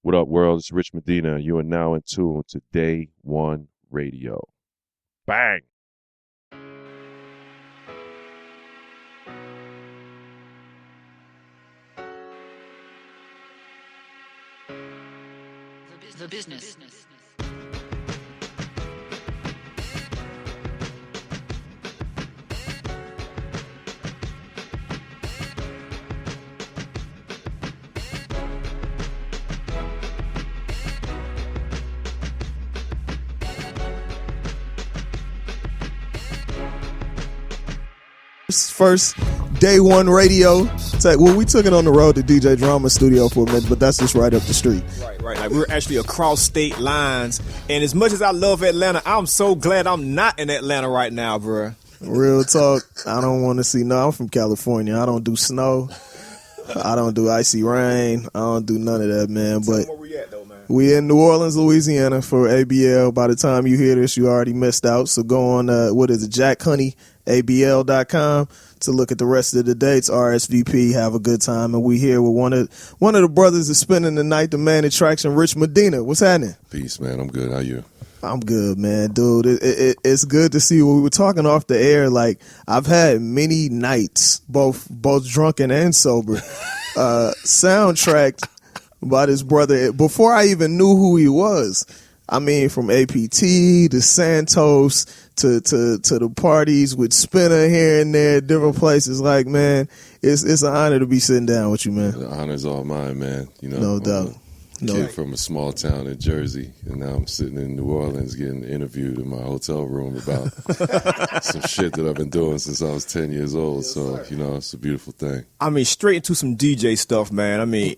What up, world? It's Rich Medina. You are now in tune to Day One Radio. Bang! The business. First Day One Radio. Well, we took it on the road to DJ Drama Studio for a minute, but that's just right up the street. Right. Like we're actually across state lines. And as much as I love Atlanta, I'm so glad I'm not in Atlanta right now, bruh. Real talk. I don't want to see I'm from California. I don't do snow. I don't do icy rain. I don't do none of that, man. But Where we at, though, man? we in New Orleans, Louisiana for ABL. By the time you hear this, you already missed out. So go on, JackHoneyABL.com to look at the rest of the dates. RSVP, have a good time. And we here with one of the brothers that's spending the night, the man attraction, Rich Medina. What's happening? Peace, man. I'm good. How you? I'm good, man, dude. It's good to see you. We were talking off the air. Like, I've had many nights, both drunken and sober, soundtracked by this brother before I even knew who he was. I mean, from APT to Santos to the parties with Spinner here and there, different places. Like, man, it's an honor to be sitting down with you, man. The honor's all mine, man. You know, No doubt. Kid from a small town in Jersey, and now I'm sitting in New Orleans getting interviewed in my hotel room about some shit that I've been doing since I was 10 years old. So, you know, it's a beautiful thing. I mean, straight into some DJ stuff, man. I mean,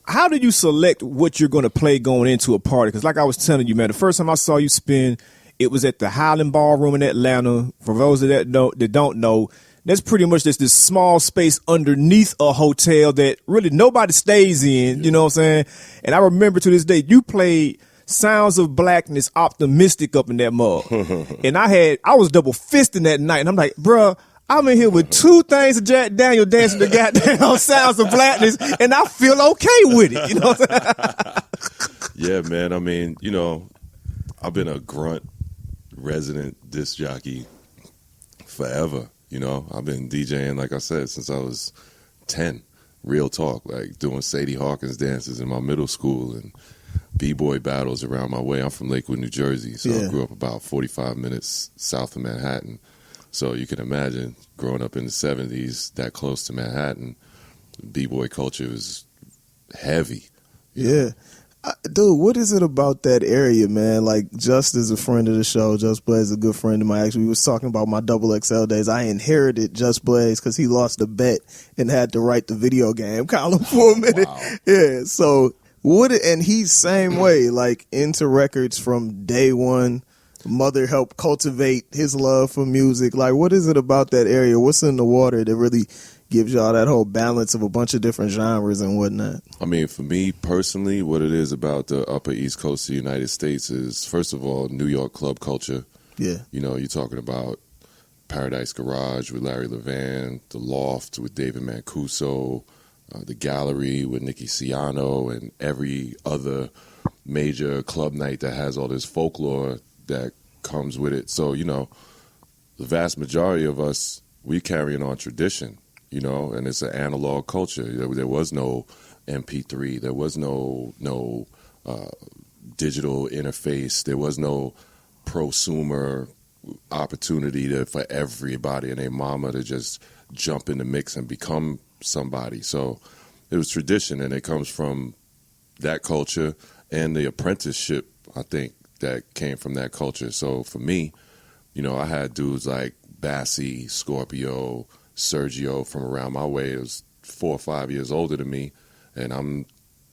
how do you select what you're going to play going into a party? Because like I was telling you, man, the first time I saw you spin, it was at the Highland Ballroom in Atlanta. For those that don't know, that's pretty much just this small space underneath a hotel that really nobody stays in, you know what I'm saying? And I remember to this day, you played Sounds of Blackness, Optimistic up in that mug. And I was double fisting that night, and I'm like, bruh, I'm in here with two things of Jack Daniel dancing the goddamn Sounds of Blackness, and I feel okay with it, you know what I'm saying? Yeah, man. I mean, you know, I've been a grunt resident disc jockey forever. You know, I've been DJing, like I said, since I was 10. Real talk, like doing Sadie Hawkins dances in my middle school and b-boy battles around my way. I'm from Lakewood, New Jersey, so I grew up about 45 minutes south of Manhattan. So you can imagine growing up in the 70s, that close to Manhattan, b-boy culture was heavy. Yeah. Dude, what is it about that area, man? Like, Just is a friend of the show. Just Blaze is a good friend of mine. Actually, we was talking about my Double XL days. I inherited Just Blaze because he lost a bet and had to write the video game column for a minute. Wow. Yeah, so and he's same way, like, into records from day one. Mother helped cultivate his love for music. Like, what is it about that area? What's in the water that really gives y'all that whole balance of a bunch of different genres and whatnot? I mean, for me personally, what it is about the upper East Coast of the United States is, first of all, New York club culture. Yeah. You know, you're talking about Paradise Garage with Larry Levan, The Loft with David Mancuso, The Gallery with Nicky Ciano, and every other major club night that has all this folklore that comes with it. So, you know, the vast majority of us, we carrying on tradition. You know, and it's an analog culture. There was no MP3. There was no digital interface. There was no prosumer opportunity for everybody and their mama to just jump in the mix and become somebody. So it was tradition, and it comes from that culture and the apprenticeship, I think, that came from that culture. So for me, you know, I had dudes like Bassie, Scorpio, Sergio from around my way. It was 4 or 5 years older than me, and I'm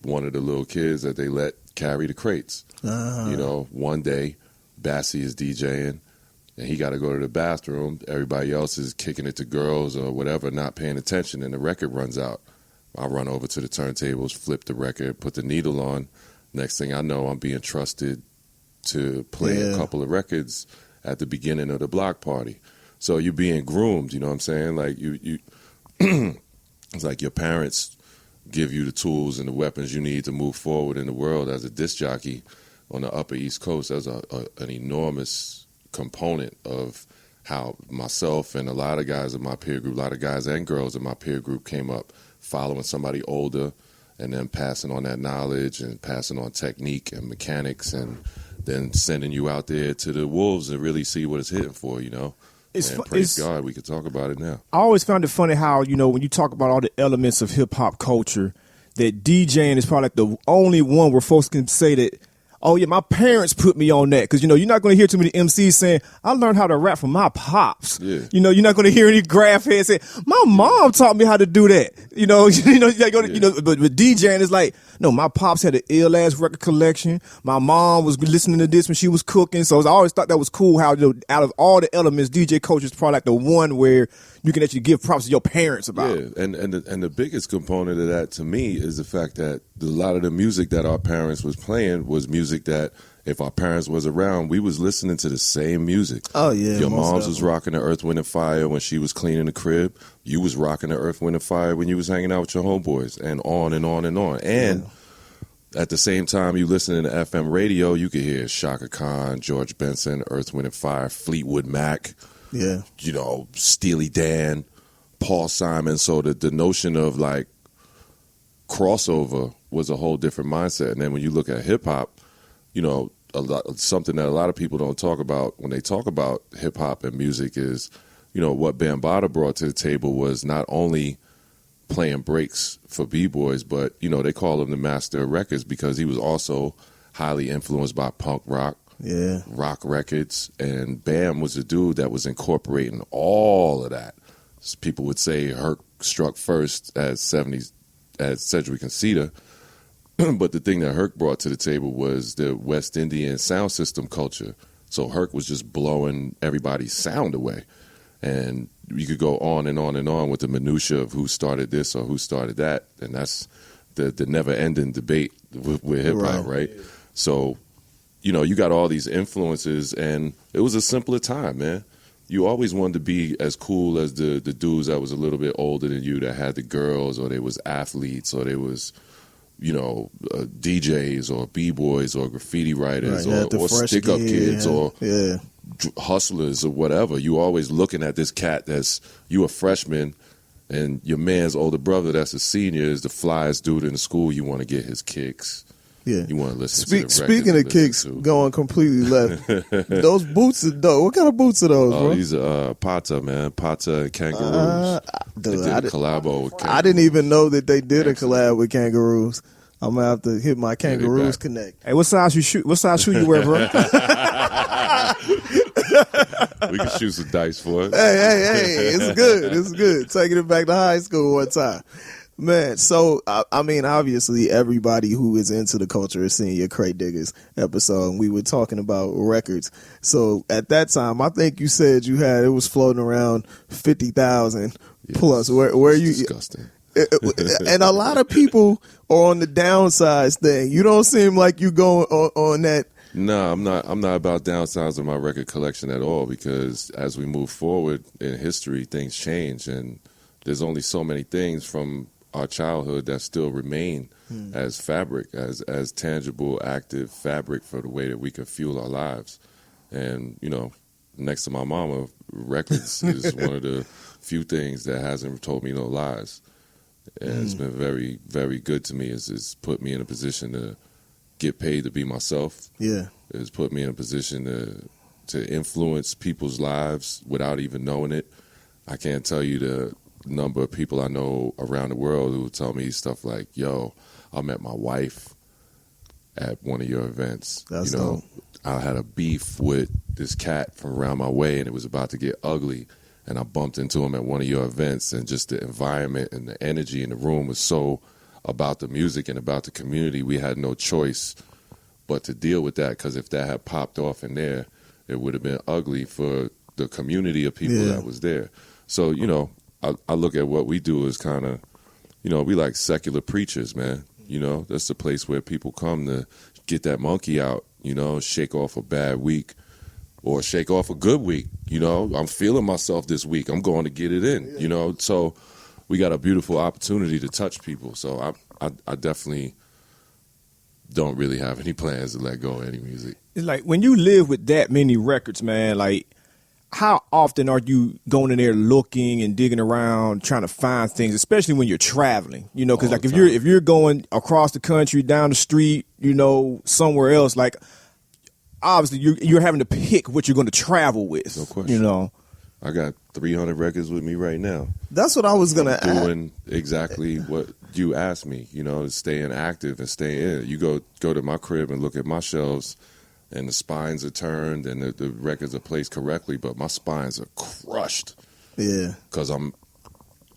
one of the little kids that they let carry the crates. You know, one day Bassie is DJing, and he got to go to the bathroom. Everybody else is kicking it to girls or whatever, not paying attention, and the record runs out. I run over to the turntables, flip the record, put the needle on. Next thing I know, I'm being trusted to play a couple of records at the beginning of the block party. So you're being groomed, you know what I'm saying? Like you it's like your parents give you the tools and the weapons you need to move forward in the world as a disc jockey on the Upper East Coast. That's an enormous component of how myself and a lot of guys in my peer group, a lot of guys and girls in my peer group came up following somebody older and then passing on that knowledge and passing on technique and mechanics and then sending you out there to the wolves and really see what it's hitting for, you know. And praise God, we could talk about it now. I always found it funny how, you know, when you talk about all the elements of hip-hop culture, that DJing is probably like the only one where folks can say that, oh, yeah, my parents put me on that. Because, you know, you're not going to hear too many MCs saying, I learned how to rap from my pops. Yeah. You know, you're not going to hear any graph heads say, my mom taught me how to do that. You know, but with DJing, it's like, no, my pops had an ill-ass record collection. My mom was listening to this when she was cooking. So I always thought that was cool how, you know, out of all the elements, DJ culture is probably like the one where you can actually give props to your parents about. Yeah, and the biggest component of that to me is the fact that a lot of the music that our parents was playing was music that if our parents was around, we was listening to the same music. Oh, yeah. Your mom's was rocking the Earth, Wind, and Fire when she was cleaning the crib. You was rocking the Earth, Wind, and Fire when you was hanging out with your homeboys, and on and on and on. And at the same time you listening to FM radio, you could hear Shaka Khan, George Benson, Earth, Wind, and Fire, Fleetwood Mac, Yeah. you know, Steely Dan, Paul Simon. So the notion of like crossover was a whole different mindset. And then when you look at hip hop, you know, something that a lot of people don't talk about when they talk about hip hop and music is, you know, what Bambaataa brought to the table was not only playing breaks for b-boys, but, you know, they call him the master of records because he was also highly influenced by punk rock, rock records, and Bam was a dude that was incorporating all of that. People would say Herc struck first at 70s at Sedgwick and Cedar, but the thing that Herc brought to the table was the West Indian sound system culture. So Herc was just blowing everybody's sound away. And you could go on and on and on with the minutia of who started this or who started that. And that's the never-ending debate with hip-hop, right? Yeah. So, you know, you got all these influences, and it was a simpler time, man. You always wanted to be as cool as the dudes that was a little bit older than you that had the girls, or they was athletes, or they was, you know, DJs or b-boys or graffiti writers or stick-up kids or hustlers or whatever. You always looking at this cat that's, you a freshman, and your man's older brother that's a senior is the flyest dude in the school. You want to get his kicks. Yeah, you want to listen to the records. Speaking of kicks, going completely left, those boots are dope. What kind of boots are those, bro? These are Pata, man. Pata and Kangaroos. Dude, I did a collabo with Kangaroos. I didn't even know that they did a collab with Kangaroos. I'm gonna have to hit my Kangaroos Connect. Hey, what size shoe you wear, bro? We can shoot some dice for it. Hey, it's good. It's good. Taking it back to high school one time. Man, so, I mean, obviously everybody who is into the culture is seeing your Crate Diggers episode, and we were talking about records. So, at that time, I think you said it was floating around 50,000 plus. Where you... Disgusting. And a lot of people are on the downsides thing. You don't seem like you going on that... No, I'm not about downsizing my record collection at all, because as we move forward in history, things change, and there's only so many things from our childhood that still remain as fabric, as tangible, active fabric for the way that we can fuel our lives. And, you know, next to my mama, records is one of the few things that hasn't told me no lies. And it's been very, very good to me. It's put me in a position to get paid to be myself. Yeah. It's put me in a position to influence people's lives without even knowing it. I can't tell you the number of people I know around the world who tell me stuff like, yo, I met my wife at one of your events. That's dope. I had a beef with this cat from around my way, and it was about to get ugly, and I bumped into him at one of your events, and just the environment and the energy in the room was so about the music and about the community. We had no choice but to deal with that, because if that had popped off in there, it would have been ugly for the community of people that was there. So, you know, I look at what we do as kind of, you know, we like secular preachers, man. You know, that's the place where people come to get that monkey out, you know, shake off a bad week or shake off a good week. You know, I'm feeling myself this week. I'm going to get it in, you know. So we got a beautiful opportunity to touch people. So I definitely don't really have any plans to let go of any music. It's like when you live with that many records, man, like how often are you going in there looking and digging around trying to find things, especially when you're traveling? You know, because like if you're going across the country, down the street, you know, somewhere else, like obviously you're having to pick what you're going to travel with. No question. You know, I got 300 records with me right now. That's what I was gonna ask. Doing exactly what you asked me, you know, staying active and staying in it. You go to my crib and look at my shelves, and the spines are turned and the records are placed correctly, but my spines are crushed. Yeah, because I'm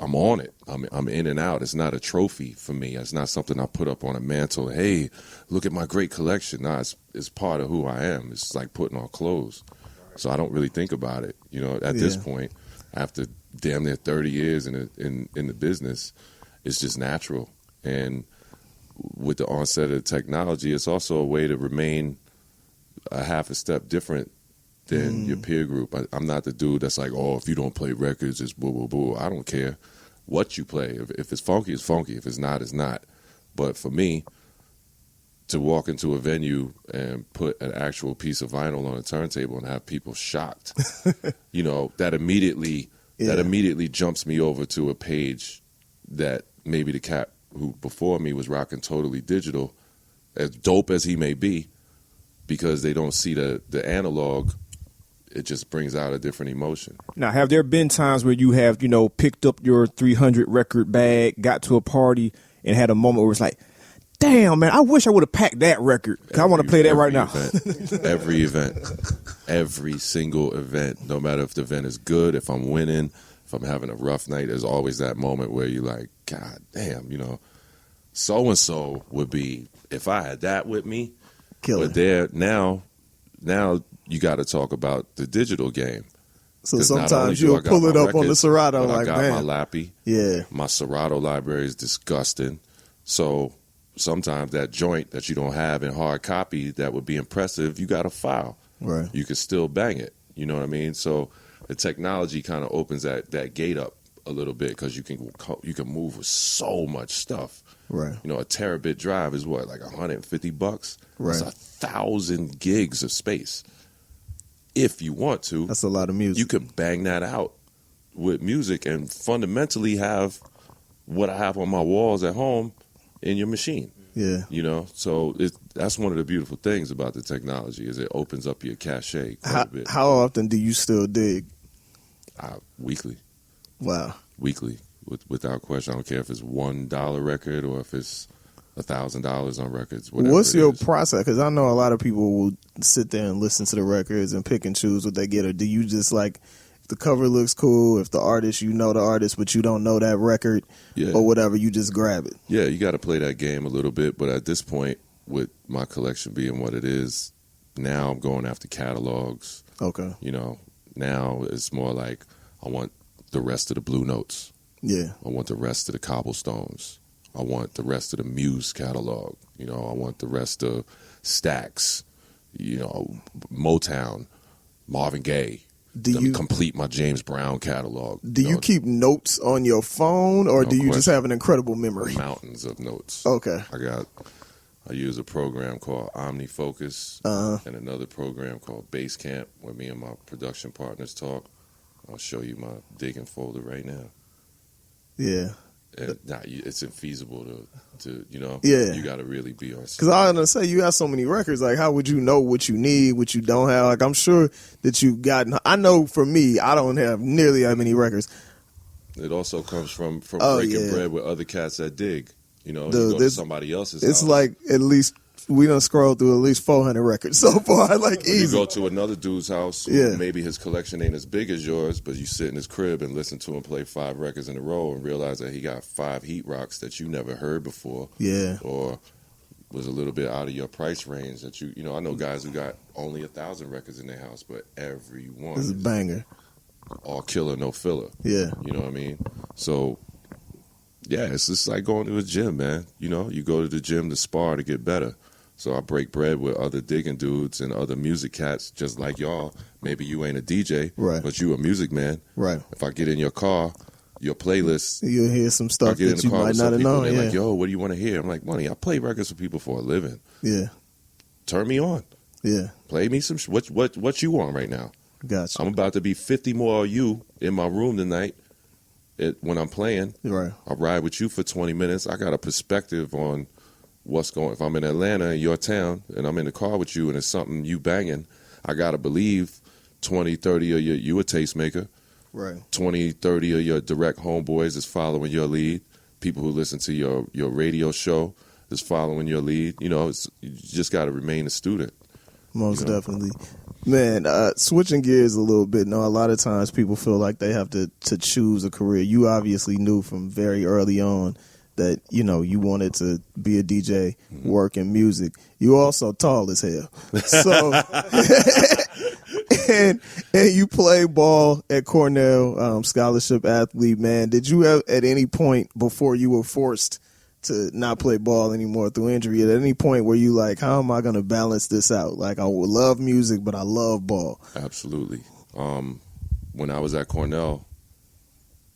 on it. I'm in and out. It's not a trophy for me. It's not something I put up on a mantle. Hey, look at my great collection. Nah, it's part of who I am. It's like putting on clothes. So I don't really think about it. You know, at this point, after damn near 30 years in the business, it's just natural. And with the onset of technology, it's also a way to remain a half a step different than your peer group. I'm not the dude that's like, oh, if you don't play records, it's boo, boo, boo. I don't care what you play. If it's funky, it's funky. If it's not, it's not. But for me, to walk into a venue and put an actual piece of vinyl on a turntable and have people shocked, you know, that immediately jumps me over to a page that maybe the cat who before me was rocking totally digital, as dope as he may be, because they don't see the analog, it just brings out a different emotion. Now, have there been times where you have, you know, picked up your 300 record bag, got to a party, and had a moment where it's like, damn, man, I wish I would have packed that record. I want to play that right now. Every event. Every single event. No matter if the event is good, if I'm winning, if I'm having a rough night, there's always that moment where you're like, God damn, you know, so-and-so would be, if I had that with me. Killer. But there, now you got to talk about the digital game. So sometimes you'll pull it up records, on the Serato, like, I got man. my Lappy. Yeah. My Serato library is disgusting. So sometimes that joint that you don't have in hard copy that would be impressive, you got a file. Right. You can still bang it. You know what I mean? So the technology kind of opens that gate up a little bit because you can move with so much stuff. Right. You know, a terabit drive is what, like $150? Right. That's 1,000 gigs of space. If you want to, that's a lot of music. You can bang that out with music and fundamentally have what I have on my walls at home in your machine. Yeah. You know, so that's one of the beautiful things about the technology is it opens up your cachet quite a bit. How often do you still dig? Weekly. Wow. Weekly, without question. I don't care if it's $1 record or if it's $1,000 on records. What's your process? Because I know a lot of people will sit there and listen to the records and pick and choose what they get. Or do you just like, if the cover looks cool, if the artist, you know the artist, but you don't know that record or whatever, you just grab it? Yeah, you got to play that game a little bit. But at this point, with my collection being what it is, now I'm going after catalogs. Okay. You know, now it's more like I want the rest of the Blue Notes. Yeah. I want the rest of the Cobblestones. I want the rest of the Muse catalog. You know, I want the rest of Stax, you know, Motown, Marvin Gaye. Do you complete my James Brown catalog? Do you keep notes on your phone, or do you just have an incredible memory? Mountains of notes. Okay. I use a program called OmniFocus and another program called Basecamp where me and my production partners talk. I'll show you my digging folder right now. Yeah. And, it's infeasible to you know. Yeah. You got to really be on. Because I was gonna say you have so many records. Like, how would you know what you need, what you don't have? Like, I'm sure that you've gotten. I know for me, I don't have nearly that many records. It also comes from breaking bread with other cats that dig. You know, you go to somebody else's It's house. like at least we done scrolled through at least 400 records so far. Like, easy. You go to another dude's house, maybe his collection ain't as big as yours, but you sit in his crib and listen to him play 5 records in a row and realize that he got 5 heat rocks that you never heard before. Yeah. Or was a little bit out of your price range that you know, I know guys who got only 1,000 records in their house, but every one is a banger. All killer, no filler. Yeah. You know what I mean? So, yeah, it's just like going to a gym, man. You know, you go to the gym to spar to get better. So I break bread with other digging dudes and other music cats just like y'all. Maybe you ain't a DJ, right, but you a music man. Right. If I get in your car, your playlist. You'll hear some I stuff get in that the you car might with not some have people, known. and they're Yeah. like, yo, what do you want to hear? I'm like, money, I play records for people for a living. Yeah. Turn me on. Yeah. Play me some, what you want right now? Gotcha. I'm about to be 50 more of you in my room tonight when I'm playing. Right. I'll ride with you for 20 minutes. I got a perspective on what's going. If I'm in Atlanta, in your town, and I'm in the car with you and it's something you banging, I got to believe 20, 30 of you a tastemaker. Right. 20, 30 of your direct homeboys is following your lead. People who listen to your radio show is following your lead. You know, you just got to remain a student. Most definitely. Man, switching gears a little bit. No, a lot of times people feel like they have to choose a career. You obviously knew from very early on that, you know, you wanted to be a DJ, work in music. You also tall as hell. So, and you play ball at Cornell, scholarship athlete, man. Did you have, at any point before you were forced to not play ball anymore through injury, at any point where you like, how am I going to balance this out? Like, I would love music, but I love ball. Absolutely. When I was at Cornell,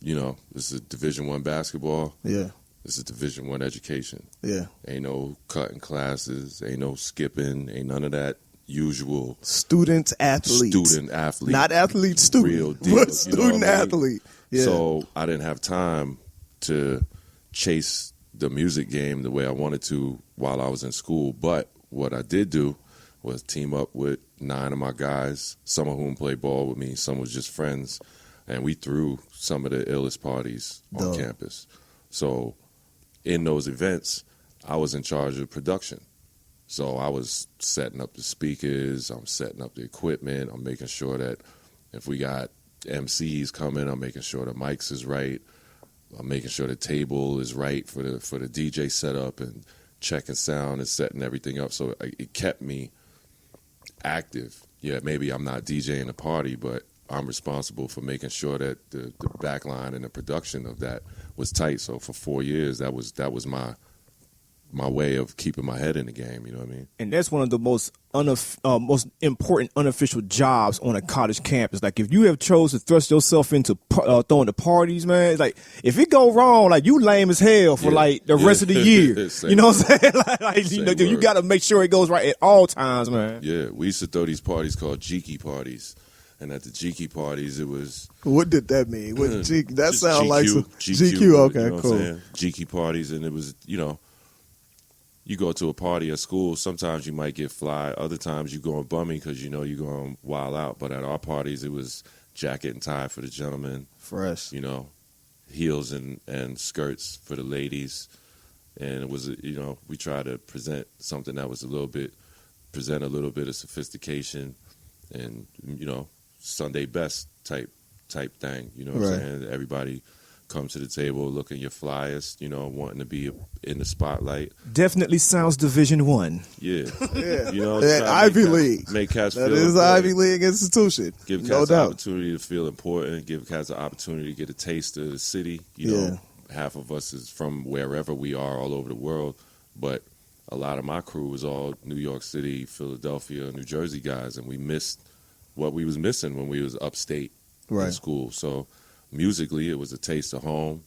you know, this is Division I basketball. Yeah. This is Division I education. Yeah. Ain't no cutting classes. Ain't no skipping. Ain't none of that usual Student athlete. student athlete. Not athlete student, Real deal, but you student know what I mean? athlete. Yeah. So I didn't have time to chase the music game the way I wanted to while I was in school. But what I did do was team up with 9 of my guys, some of whom played ball with me, some was just friends, and we threw some of the illest parties on campus. So in those events, I was in charge of production. So I was setting up the speakers, I'm setting up the equipment, I'm making sure that if we got MCs coming, I'm making sure the mics is right. I'm making sure the table is right for the DJ setup and checking sound and setting everything up. So it kept me active. Yeah, maybe I'm not DJing the party, but I'm responsible for making sure that the back line and the production of that was tight. So for 4 years, that was my way of keeping my head in the game. You know what I mean? And that's one of the most important unofficial jobs on a college campus. Like, if you have chose to thrust yourself into throwing the parties, man, it's like, if it go wrong, like, you lame as hell for like the rest of the year. You know what I'm saying? like you got to make sure it goes right at all times, man. Yeah, we used to throw these parties called Jiki Parties. And at the Jiki Parties, it was... What did that mean? What Jiki? That sounds like some... GQ. GQ, okay, You know cool. Jiki Parties, and it was, you know, you go to a party at school, sometimes you might get fly, other times you going bumming because you know you're going wild out. But at our parties, it was jacket and tie for the gentlemen. Fresh. You know, heels and skirts for the ladies. And it was, you know, we try to present something that was a little bit of sophistication and, you know, Sunday best type thing. You know what I'm saying? Everybody come to the table looking your flyest, you know, wanting to be in the spotlight. Definitely sounds Division I. Yeah. Yeah. You know, That Ivy League. Make cats That feel is important. Ivy League institution. Give no cats an doubt. opportunity to feel important. Give cats an opportunity to get a taste of the city. You know, half of us is from wherever we are all over the world, but a lot of my crew was all New York City, Philadelphia, New Jersey guys, and we missed what we was missing when we was upstate in school. So musically, it was a taste of home.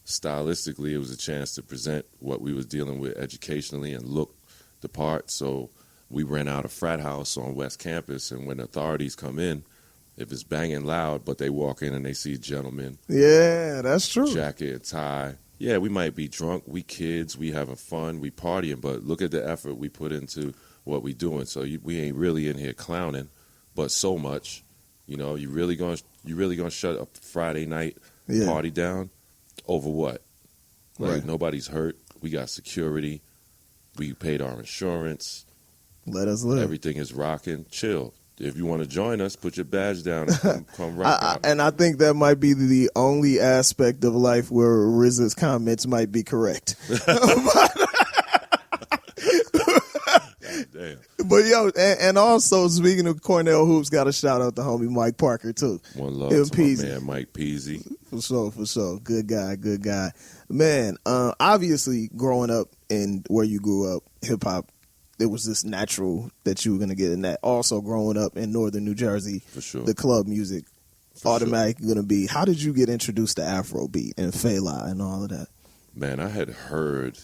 Stylistically, it was a chance to present what we was dealing with educationally and look the part. So we ran out a frat house on West Campus, and when authorities come in, if it's banging loud, but they walk in and they see gentlemen. Yeah, that's true. Jacket and tie. Yeah, we might be drunk. We kids. We having fun. We partying. But look at the effort we put into what we doing. So we ain't really in here clowning, but so much. You know, you really gonna shut a Friday night party down over what? Like nobody's hurt. We got security. We paid our insurance. Let us live. Everything is rocking. Chill. If you want to join us, put your badge down and come rock out. And I think that might be the only aspect of life where RZA's comments might be correct. Damn. But yo, and also speaking of Cornell hoops, got to shout out the homie Mike Parker too. One love to my man Mike Peasy. For sure. Good guy. Man, obviously growing up in where you grew up, hip hop, it was just natural that you were gonna get in that. Also growing up in northern New Jersey, For sure. the club music automatically going to be, how did you get introduced to Afrobeat and Fela and all of that? Man, I had heard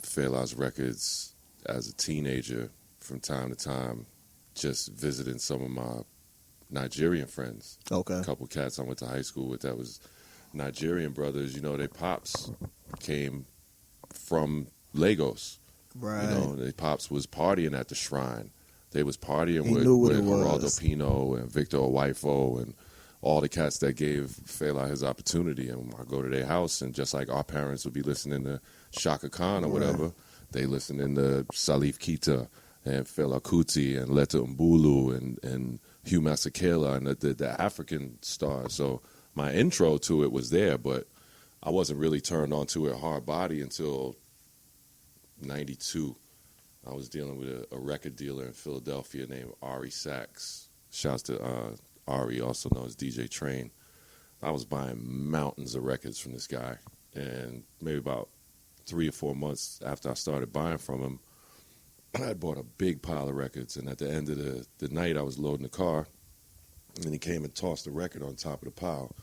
Fela's records as a teenager from time to time, just visiting some of my Nigerian friends. Okay. A couple cats I went to high school with that was Nigerian brothers. You know, their pops came from Lagos. Right. You know, their pops was partying at the shrine. They was partying He with knew what it Geraldo was. Pino and Victor Owaifo and all the cats that gave Fela his opportunity. And I go to their house, and just like our parents would be listening to Shaka Khan or whatever, they listening to Salif Keita and Fela Kuti and Letta Mbulu and Hugh Masekela and the African stars. So my intro to it was there, but I wasn't really turned on to it hard body until 92. I was dealing with a record dealer in Philadelphia named Ari Sachs. Shouts to Ari, also known as DJ Train. I was buying mountains of records from this guy, and maybe about 3 or 4 months after I started buying from him, I had bought a big pile of records, and at the end of the night, I was loading the car, and he came and tossed a record on top of the pile.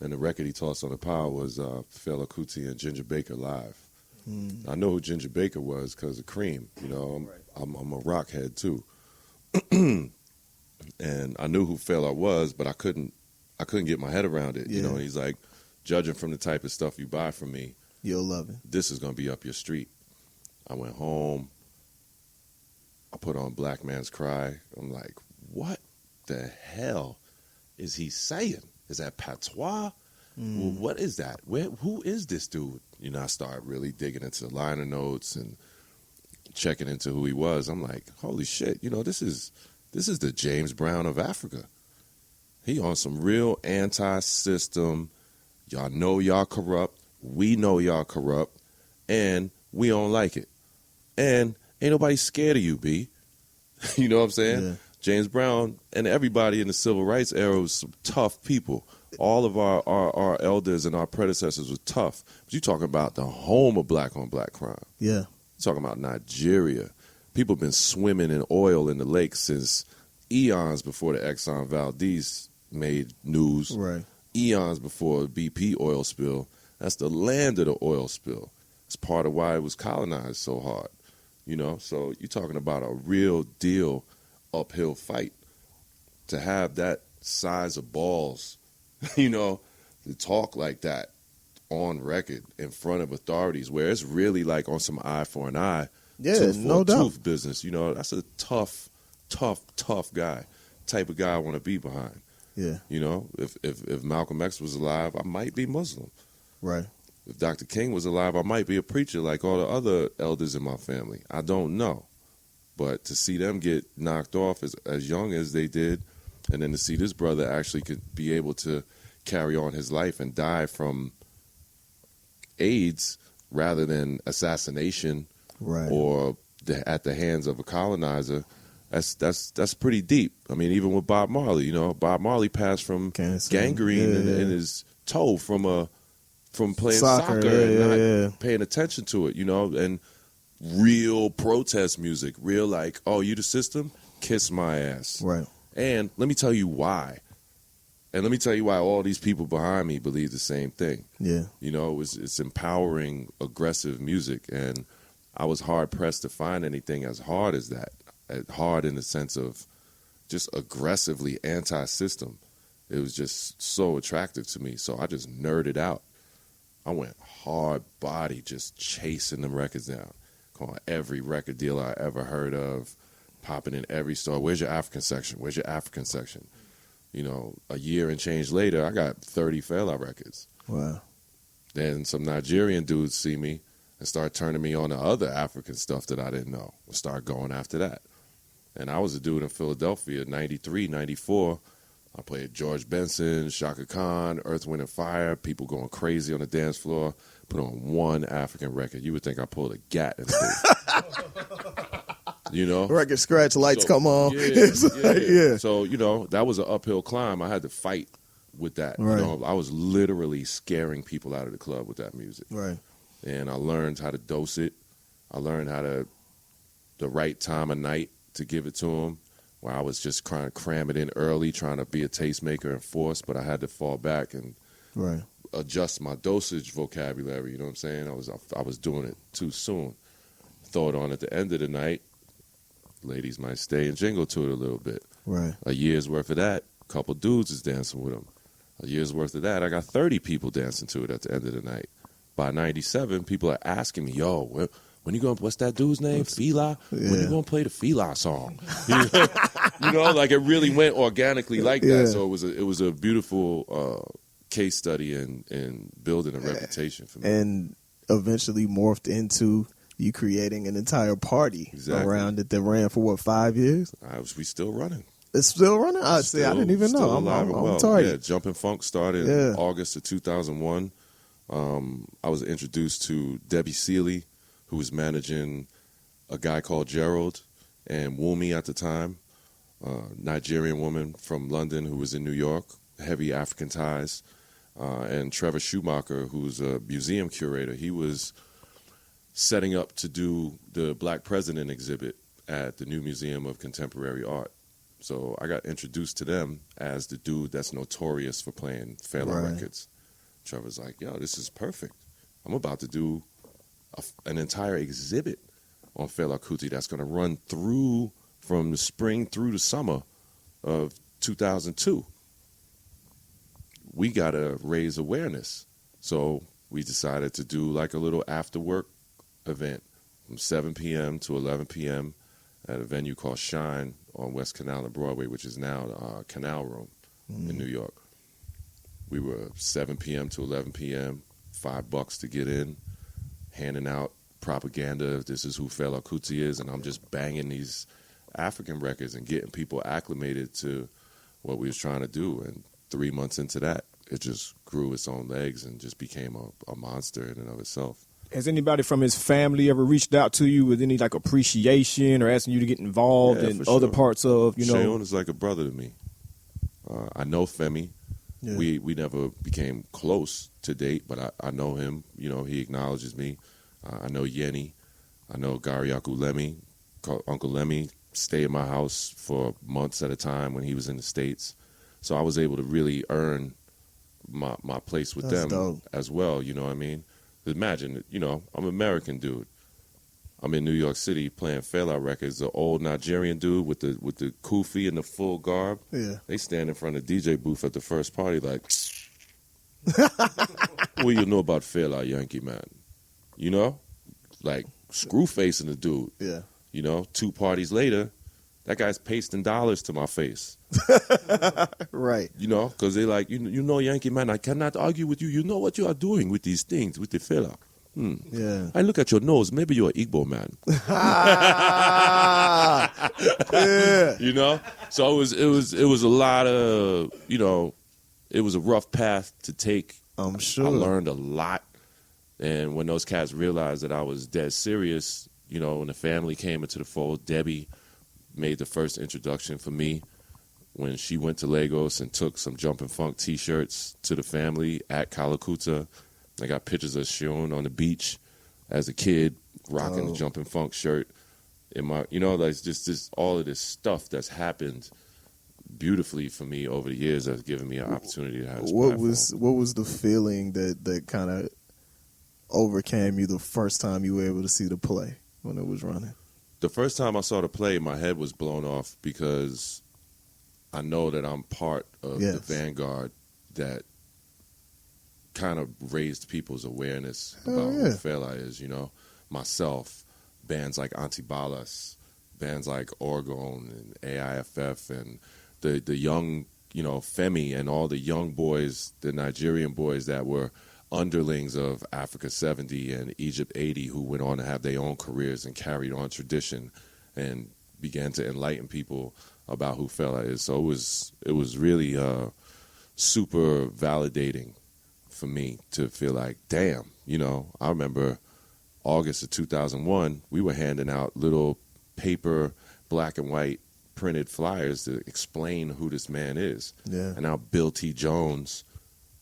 And the record he tossed on the pile was Fela Kuti and Ginger Baker live. I know who Ginger Baker was because of Cream. You know, I'm a rock head too, and I knew who Fela was, but I couldn't get my head around it. Yeah. You know, he's like, judging from the type of stuff you buy from me, You'll love it. this is gonna be up your street. I went home. I put on Black Man's Cry. I'm like, what the hell is he saying? Is that patois? Well, what is that? Who is this dude? You know, I started really digging into the liner notes and checking into who he was. I'm like, holy shit! You know, this is the James Brown of Africa. He on some real anti-system. Y'all know y'all corrupt. We know y'all corrupt, and we don't like it. And ain't nobody scared of you, B. You know what I'm saying? Yeah. James Brown and everybody in the civil rights era was some tough people. All of our elders and our predecessors were tough. But you talking about the home of black on black crime. Yeah. You're talking about Nigeria. People have been swimming in oil in the lake since eons before the Exxon Valdez made news. Right. Eons before the BP oil spill. That's the land of the oil spill. It's part of why it was colonized so hard. You know, so you're talking about a real deal uphill fight. To have that size of balls, you know, to talk like that on record in front of authorities, where it's really like on some eye for an eye, Yeah, tooth for no a doubt. tooth business. You know, that's a tough guy, type of guy I want to be behind. Yeah. You know, if Malcolm X was alive, I might be Muslim. Right. If Dr. King was alive, I might be a preacher like all the other elders in my family. I don't know. But to see them get knocked off as young as they did, and then to see this brother actually could be able to carry on his life and die from AIDS rather than assassination Right. or at the hands of a colonizer, that's pretty deep. I mean, even with Bob Marley, you know, Bob Marley passed from Cancer. gangrene Yeah. in his toe from playing Soccer, soccer and yeah, not yeah. paying attention to it, you know, and real protest music, real like, oh, you the system? Kiss my ass. Right. And let me tell you why. And let me tell you why all these people behind me believe the same thing. Yeah. You know, it's empowering, aggressive music, and I was hard-pressed to find anything as hard as that. Hard in the sense of just aggressively anti-system. It was just so attractive to me, so I just nerded out. I went hard body, just chasing them records down. Calling every record dealer I ever heard of, popping in every store. Where's your African section? Where's your African section? You know, a year and change later, I got 30 Fela records. Wow. Then some Nigerian dudes see me and start turning me on to other African stuff that I didn't know. I start going after that. And I was a dude in Philadelphia, 93, 94. I played George Benson, Shaka Khan, Earth, Wind, and Fire, people going crazy on the dance floor, put on one African record. You would think I pulled a gat in the booth. You know? Record scratch, lights So, come on. Yeah, It's like, yeah. So, you know, that was an uphill climb. I had to fight with that. Right. You know, I was literally scaring people out of the club with that music. Right. And I learned how to dose it. I learned how to, the right time of night to give it to them. where I was just trying to cram it in early, trying to be a tastemaker and force, but I had to fall back and Right. adjust my dosage vocabulary. You know what I'm saying? I was doing it too soon. Throw it on at the end of the night. Ladies might stay and jingle to it a little bit. Right. A year's worth of that, a couple dudes is dancing with them. A year's worth of that, I got 30 people dancing to it at the end of the night. By 97, people are asking me, yo, when you going, what's that dude's name? Fela? Yeah. When you going to play the Fela song? You know, like it really went organically like that. Yeah. So it was a beautiful case study in building a reputation for me. And eventually morphed into you creating an entire party around it that ran for what, 5 years? We still running. It's still running? I didn't even know. Still alive and well. I'm tired. Yeah, Jumpin' Funk started in August of 2001. I was introduced to Debbie Seeley, who was managing a guy called Gerald, and Wumi at the time, Nigerian woman from London who was in New York, heavy African ties, and Trevor Schumacher, who's a museum curator. He was setting up to do the Black President exhibit at the New Museum of Contemporary Art. So I got introduced to them as the dude that's notorious for playing Fela records. Trevor's like, yo, this is perfect. I'm about to do an entire exhibit on Fela Kuti that's going to run through from the spring through the summer of 2002. We got to raise awareness. So we decided to do like a little after work event from 7 p.m. to 11 p.m. at a venue called Shine on West Canal and Broadway, which is now Canal Room in New York. We were 7 p.m. to 11 p.m., $5 to get in, handing out propaganda. This is who Fela Kuti is, and I'm just banging these African records and getting people acclimated to what we was trying to do. And 3 months into that, it just grew its own legs and just became a monster in and of itself. Has anybody from his family ever reached out to you with any like appreciation or asking you to get involved in other parts of, Sheon is like a brother to me. I know Femi. Yeah. We never became close to date, but I know him. You know, he acknowledges me. I know Yenny. I know Gariaku Lemmy. Uncle Lemmy stayed in my house for months at a time when he was in the States. So I was able to really earn my place with them as well, you know what I mean? Imagine, you know, I'm an American dude. I'm in New York City playing Fela records. The old Nigerian dude with the kufi and the full garb. Yeah. They stand in front of the DJ booth at the first party like, what you know about Fela, Yankee man? You know? Like, screw facing the dude. Yeah. You know, 2 parties later, that guy's pasting dollars to my face. Right. You know, because they like, you know, Yankee man, I cannot argue with you. You know what you are doing with these things, with the Fela. Yeah. I look at your nose. Maybe you're an Igbo man. Yeah. You know? So it was a lot of, you know, it was a rough path to take. I'm sure. I learned a lot. And when those cats realized that I was dead serious, you know, when the family came into the fold, Debbie made the first introduction for me when she went to Lagos and took some Jumpin' Funk T-shirts to the family at Kalakuta. I got pictures of Shion on the beach as a kid rocking the Jumpin' Funk shirt. In my, you know, like just this, all of this stuff that's happened beautifully for me over the years that's given me an opportunity to have this platform. What was the feeling that kind of overcame you the first time you were able to see the play when it was running? The first time I saw the play, my head was blown off because I know that I'm part of the vanguard that kind of raised people's awareness about who Fela is, you know. Myself, bands like Antibalas, bands like Orgone and AIFF, and the young, you know, Femi and all the young boys, the Nigerian boys that were underlings of Africa 70 and Egypt 80 who went on to have their own careers and carried on tradition and began to enlighten people about who Fela is. So it was really super validating for me to feel like, damn, you know, I remember August of 2001, we were handing out little paper, black and white printed flyers to explain who this man is. Yeah. And now Bill T. Jones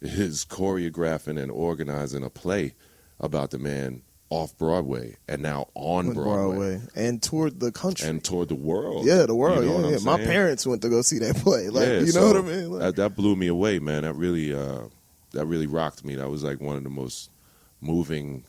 is choreographing and organizing a play about the man off Broadway and now on Broadway. and toured the country and toward the world. Yeah, the world. You know what I'm My saying? parents went to go see that play. Like, Yeah, you know so what I mean? Like, that blew me away, man. That really rocked me. That was like one of the most moving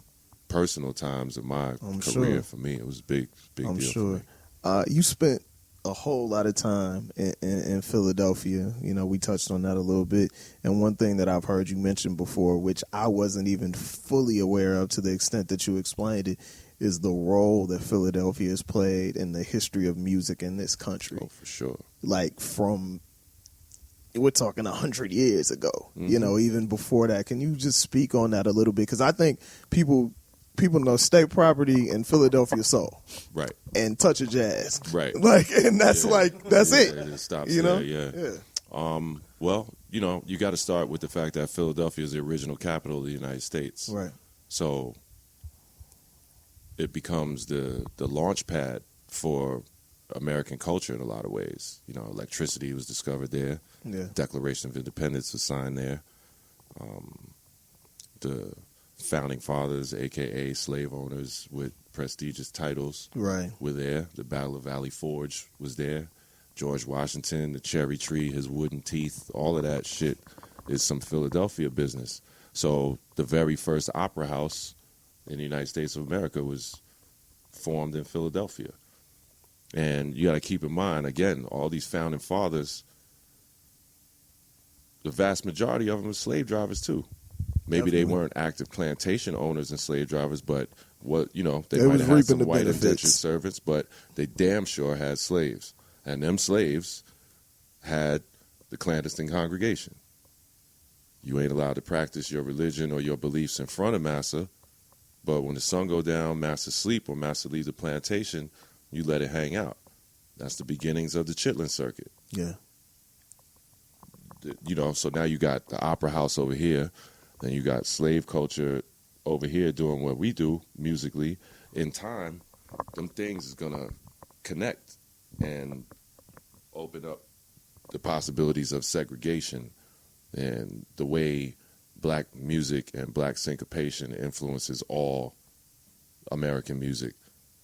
personal times of my career for me. It was a big I'm deal sure. for me. You spent a whole lot of time in Philadelphia. You know, we touched on that a little bit. And one thing that I've heard you mention before, which I wasn't even fully aware of to the extent that you explained it, is the role that Philadelphia has played in the history of music in this country. Oh, for sure. Like we're talking 100 years ago, you know, even before that. Can you just speak on that a little bit? Because I think people know State Property and Philadelphia Soul, Right. and Touch of Jazz, Right. Like, and that's that's it. It stops You know, there, Well, you know, you got to start with the fact that Philadelphia is the original capital of the United States, Right. So it becomes the launch pad for American culture in a lot of ways. You know, electricity was discovered there. Yeah. Declaration of Independence was signed there. The founding fathers, a.k.a. slave owners with prestigious titles, Right. were there. The Battle of Valley Forge was there. George Washington, the cherry tree, his wooden teeth, all of that shit is some Philadelphia business. So the very first opera house in the United States of America was formed in Philadelphia. And you got to keep in mind, again, all these founding fathers, the vast majority of them were slave drivers too. Maybe Definitely. they weren't active plantation owners and slave drivers, but they They might was have had reaping some the white benefits. indentured servants, but they damn sure had slaves. And them slaves had the clandestine congregation. You ain't allowed to practice your religion or your beliefs in front of massa, but when the sun go down, massa sleep, or massa leave the plantation, you let it hang out. That's the beginnings of the chitlin circuit. Yeah. You know, so now you got the opera house over here, then you got slave culture over here doing what we do musically. In time, them things is gonna connect and open up the possibilities of segregation and the way black music and black syncopation influences all American music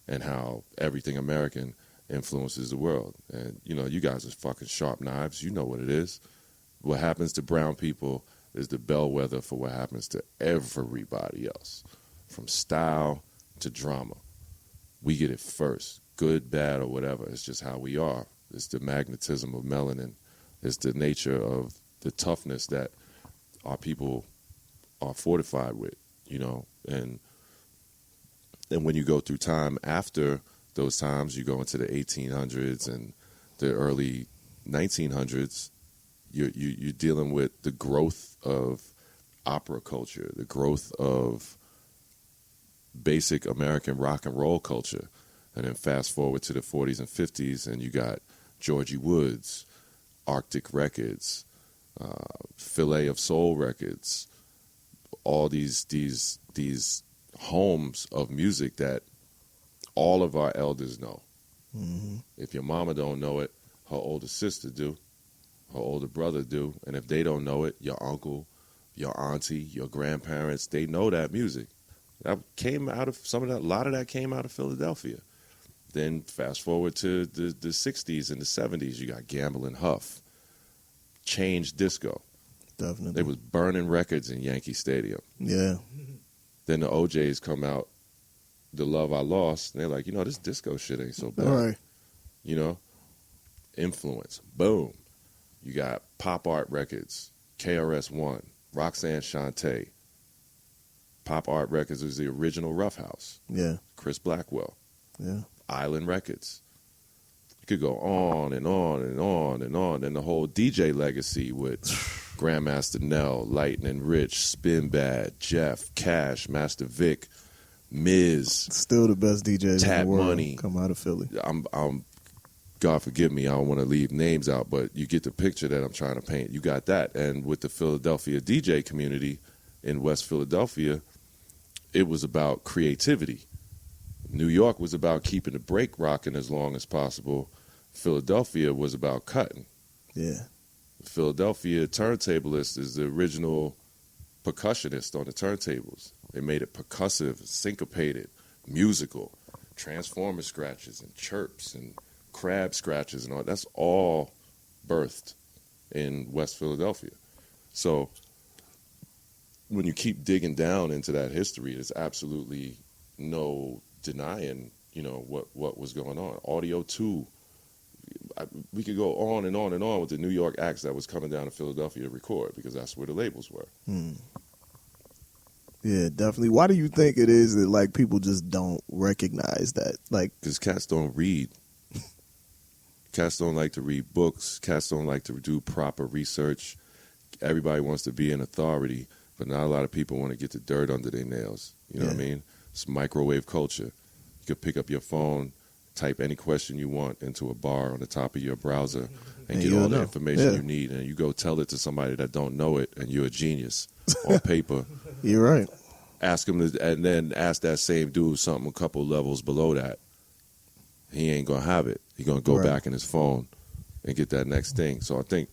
and how everything American influences the world. And, you know, you guys are fucking sharp knives. You know what it is. What happens to brown people is the bellwether for what happens to everybody else, from style to drama. We get it first, good, bad, or whatever. It's just how we are. It's the magnetism of melanin. It's the nature of the toughness that our people are fortified with, you know. And when you go through time after those times, you go into the 1800s and the early 1900s, you're dealing with the growth of opera culture, the growth of basic American rock and roll culture. And then fast forward to the 40s and 50s, and you got Georgie Woods, Arctic Records, Filet of Soul Records, all these homes of music that all of our elders know. Mm-hmm. If your mama don't know it, her older sister do, her older brother do, and if they don't know it, your uncle, your auntie, your grandparents, they know that music. That came out of a lot of that came out of Philadelphia. Then fast forward to the 60s and the 70s, you got Gamble and Huff, changed disco. Definitely. They was burning records in Yankee Stadium. Yeah. Then the OJs come out, The Love I Lost, and they're like, you know, this disco shit ain't so bad. All right. You know, influence, boom. You got Pop Art Records, KRS-One, Roxanne Shante. Pop Art Records was the original Rough House. Yeah. Chris Blackwell. Yeah. Island Records. You could go on and on and on and on. And the whole DJ legacy with Grandmaster Nell, Lightning Rich, Spin Bad, Jeff, Cash, Master Vic, Miz. Still the best DJs Tap in the world Money. come out of Philly. I'm God forgive me, I don't want to leave names out, but you get the picture that I'm trying to paint. You got that. And with the Philadelphia DJ community in West Philadelphia, it was about creativity. New York was about keeping the break rocking as long as possible. Philadelphia was about cutting. Yeah. Philadelphia turntablist is the original percussionist on the turntables. They made it percussive, syncopated, musical, transformer scratches and chirps and crab scratches and all. That's all birthed in West Philadelphia. So when you keep digging down into that history, there's absolutely no denying, what was going on. Audio 2, we could go on and on and on with the New York acts that was coming down to Philadelphia to record, because that's where the labels were. Yeah, definitely. Why do you think it is that, like, people just don't recognize that? Like, because cats don't read. Cats don't like to read books. Cats don't like to do proper research. Everybody wants to be an authority, but not a lot of people want to get the dirt under their nails. You know what I mean? It's microwave culture. You could pick up your phone, type any question you want into a bar on the top of your browser, and get all the information you need, and you go tell it to somebody that don't know it, and you're a genius on paper. You're right. Ask him and then ask that same dude something a couple levels below that. He ain't gonna have it. He gonna go back in his phone and get that next thing. So I think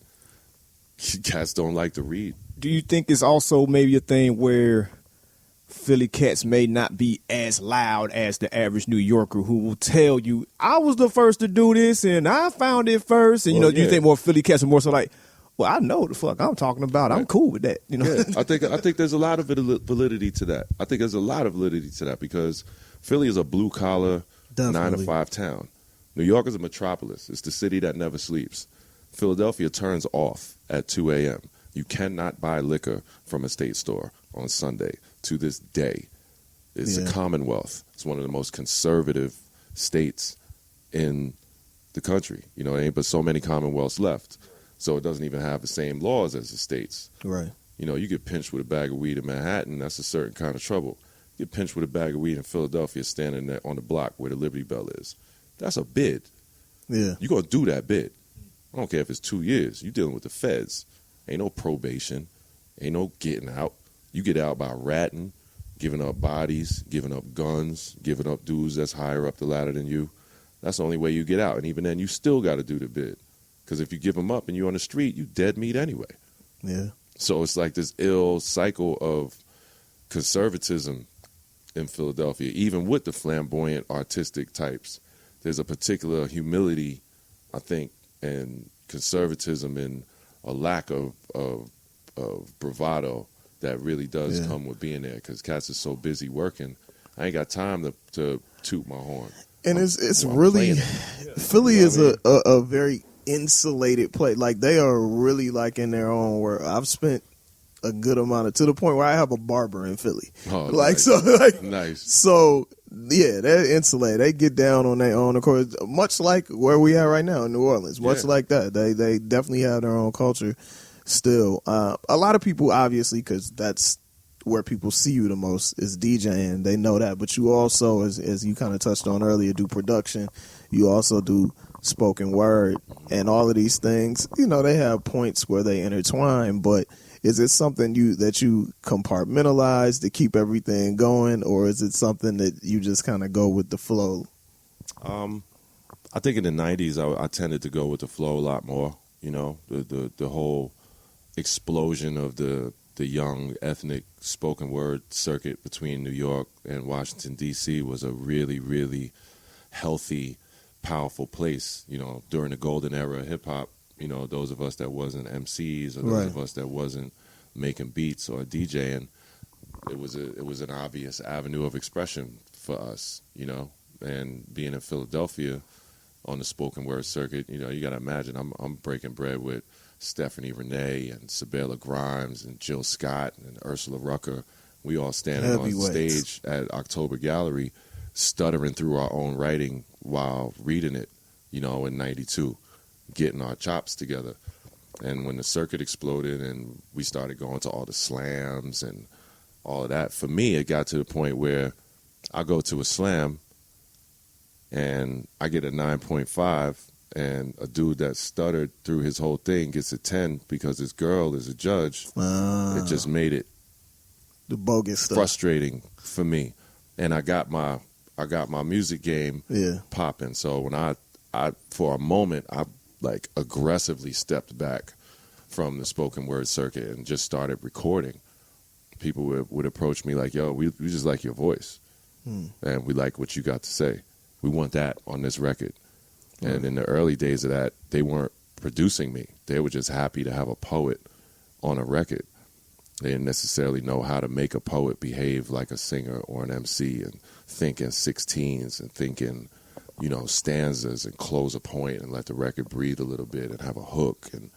cats don't like to read. Do you think it's also maybe a thing where Philly cats may not be as loud as the average New Yorker, who will tell you, I was the first to do this and I found it first? And, do you think more Philly cats are more so like, well, I know the fuck I'm talking about. I'm cool with that. Yeah, I think there's a lot of validity to that. I think there's a lot of validity to that, because Philly is a blue collar 9-to-5 town. New York is a metropolis. It's the city that never sleeps. Philadelphia turns off at 2 a.m. You cannot buy liquor from a state store on Sunday. To this day, it's a Commonwealth. It's one of the most conservative states in the country. There ain't but so many Commonwealths left. So it doesn't even have the same laws as the states. Right. You get pinched with a bag of weed in Manhattan, that's a certain kind of trouble. You get pinched with a bag of weed in Philadelphia standing there on the block where the Liberty Bell is. That's a bid. Yeah. You're going to do that bid. I don't care if it's 2 years. You're dealing with the feds. Ain't no probation. Ain't no getting out. You get out by ratting, giving up bodies, giving up guns, giving up dudes that's higher up the ladder than you. That's the only way you get out. And even then, you still got to do the bid. Because if you give them up and you're on the street, you dead meat anyway. Yeah. So it's like this ill cycle of conservatism in Philadelphia. Even with the flamboyant artistic types, there's a particular humility, I think, and conservatism and a lack of bravado that really does come with being there, because cats are so busy working. I ain't got time to toot my horn. And it's really, Philly is a very insulated place. Like, they are really like in their own world. I've spent a good amount of, to the point where I have a barber in Philly. Oh, like, nice. so, like, nice. So, yeah, they're insulated. They get down on their own, of course, much like where we are right now in New Orleans. Much like that. They definitely have their own culture still. A lot of people, obviously, because that's where people see you the most, is DJing. They know that. But you also, as you kind of touched on earlier, do production. You also do spoken word, and all of these things, they have points where they intertwine. But is it something that you compartmentalize to keep everything going, or is it something that you just kind of go with the flow? I think in the 90s, I tended to go with the flow a lot more. The whole explosion of the young ethnic spoken word circuit between New York and Washington, D.C. was a really, really healthy, powerful place. During the golden era of hip-hop, those of us that wasn't MCs, or those of us that wasn't making beats or DJing, it was an obvious avenue of expression for us, and being in Philadelphia on the spoken word circuit, you got to imagine I'm breaking bread with Stephanie Renee and Sabella Grimes and Jill Scott and Ursula Rucker. We all standing on stage at October Gallery, stuttering through our own writing while reading it, in 92, getting our chops together. And when the circuit exploded and we started going to all the slams and all of that, for me, it got to the point where I go to a slam and I get a 9.5, and a dude that stuttered through his whole thing gets a 10 because his girl is a judge. It just made it the bogus stuff frustrating for me. And I got my music game popping. So when I for a moment, I like aggressively stepped back from the spoken word circuit and just started recording. people would approach me like, yo, we just like your voice. And we like what you got to say. We want that on this record. And in the early days of that, they weren't producing me. They were just happy to have a poet on a record. They didn't necessarily know how to make a poet behave like a singer or an MC and think in 16s and think in, stanzas and close a point and let the record breathe a little bit and have a hook. And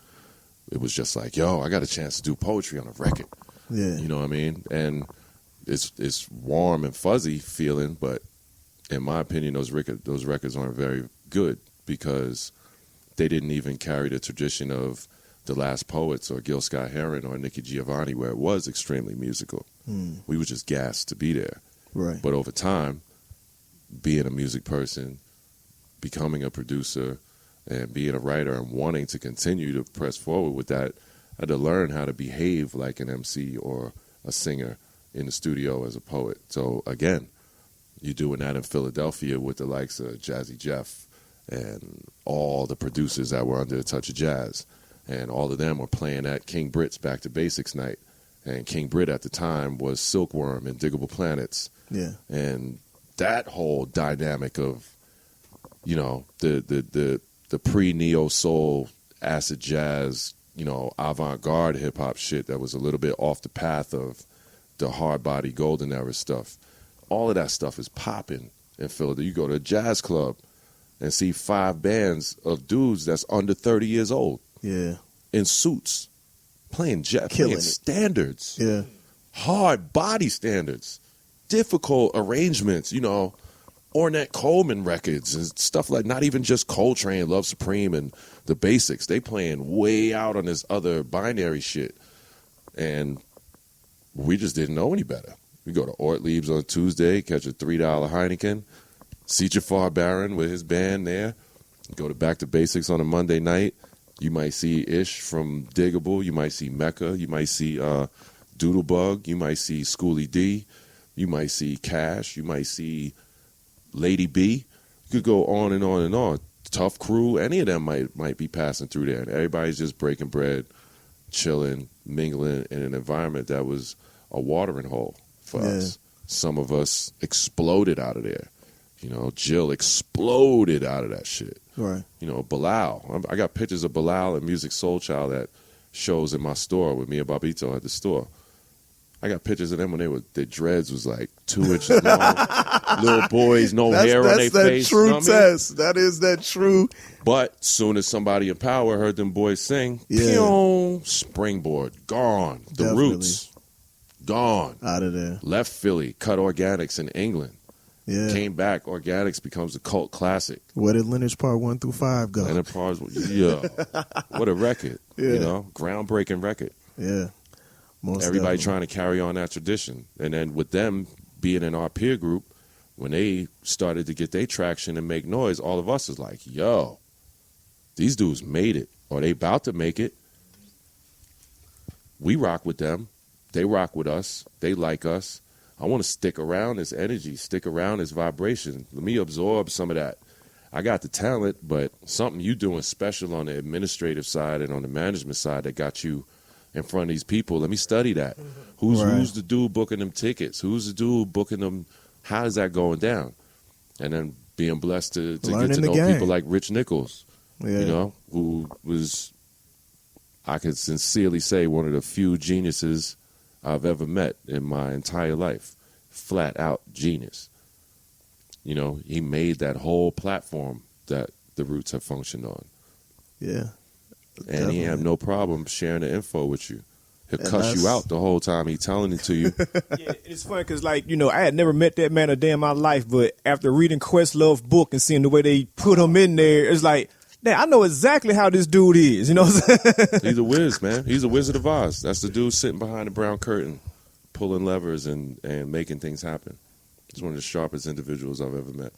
it was just like, yo, I got a chance to do poetry on a record. Yeah. You know what I mean? And it's warm and fuzzy feeling, but in my opinion, those records aren't very good because they didn't even carry the tradition of The Last Poets or Gil Scott-Heron or Nikki Giovanni, where it was extremely musical. We were just gassed to be there. Right. But over time, being a music person, becoming a producer, and being a writer and wanting to continue to press forward with that, I had to learn how to behave like an MC or a singer in the studio as a poet. So again, you're doing that in Philadelphia with the likes of Jazzy Jeff and all the producers that were under the touch of jazz. And all of them were playing at King Britt's Back to Basics night. And King Britt at the time was Silkworm and Diggable Planets. Yeah. And that whole dynamic of, the pre-neo soul, acid jazz, avant-garde hip-hop shit that was a little bit off the path of the hard-body golden era stuff. All of that stuff is popping in Philadelphia. You go to a jazz club and see 5 bands of dudes that's under 30 years old. Yeah. In suits. Playing standards. Yeah. Hard body standards. Difficult arrangements, Ornette Coleman records and stuff like, not even just Coltrane, Love Supreme and the basics. They playing way out on this other binary shit. And we just didn't know any better. We go to Ortlieb's on Tuesday, catch a $3 Heineken, see Jafar Barron with his band there, go to Back to Basics on a Monday night. You might see Ish from Diggable, you might see Mecca, you might see Doodlebug, you might see Schoolie D, you might see Cash, you might see Lady B. You could go on and on and on. Tough Crew, any of them might be passing through there. And everybody's just breaking bread, chilling, mingling in an environment that was a watering hole for us. Some of us exploded out of there. Jill exploded out of that shit. Right. Bilal. I got pictures of Bilal and Music Soul Child that shows in my store with me and Babito at the store. I got pictures of them when their dreads was like 2 inches long. Little boys, no hair on their face. That's that true test. That is that true. But soon as somebody in power heard them boys sing, pew, springboard, gone. The Definitely. Roots, gone. Out of there. Left Philly, cut Organics in England. Yeah. Came back, Organics becomes a cult classic. Where did Lineage Part 1 through 5 go? What a record. Groundbreaking record. Yeah. Most Everybody definitely. trying to carry on that tradition. And then with them being in our peer group, when they started to get their traction and make noise, all of us is like, yo, these dudes made it, or they about to make it. We rock with them. They rock with us. They like us. I want to stick around this energy, stick around this vibration. Let me absorb some of that. I got the talent, but something you doing special on the administrative side and on the management side that got you in front of these people. Let me study that. Who's the dude booking them tickets? Who's the dude booking them? How is that going down? And then being blessed to get to know people like Rich Nichols, who was, I could sincerely say, one of the few geniuses I've ever met in my entire life. Flat out genius. He made that whole platform that the Roots have functioned on. Yeah. And Definitely. he had no problem sharing the info with you. He'll cuss you out the whole time he's telling it to you. Yeah, it's funny because, I had never met that man a day in my life, but after reading Questlove's book and seeing the way they put him in there, it's like, damn, I know exactly how this dude is. You know what I'm saying? He's a whiz, man. He's a Wizard of Oz. That's the dude sitting behind the brown curtain, pulling levers and making things happen. He's one of the sharpest individuals I've ever met.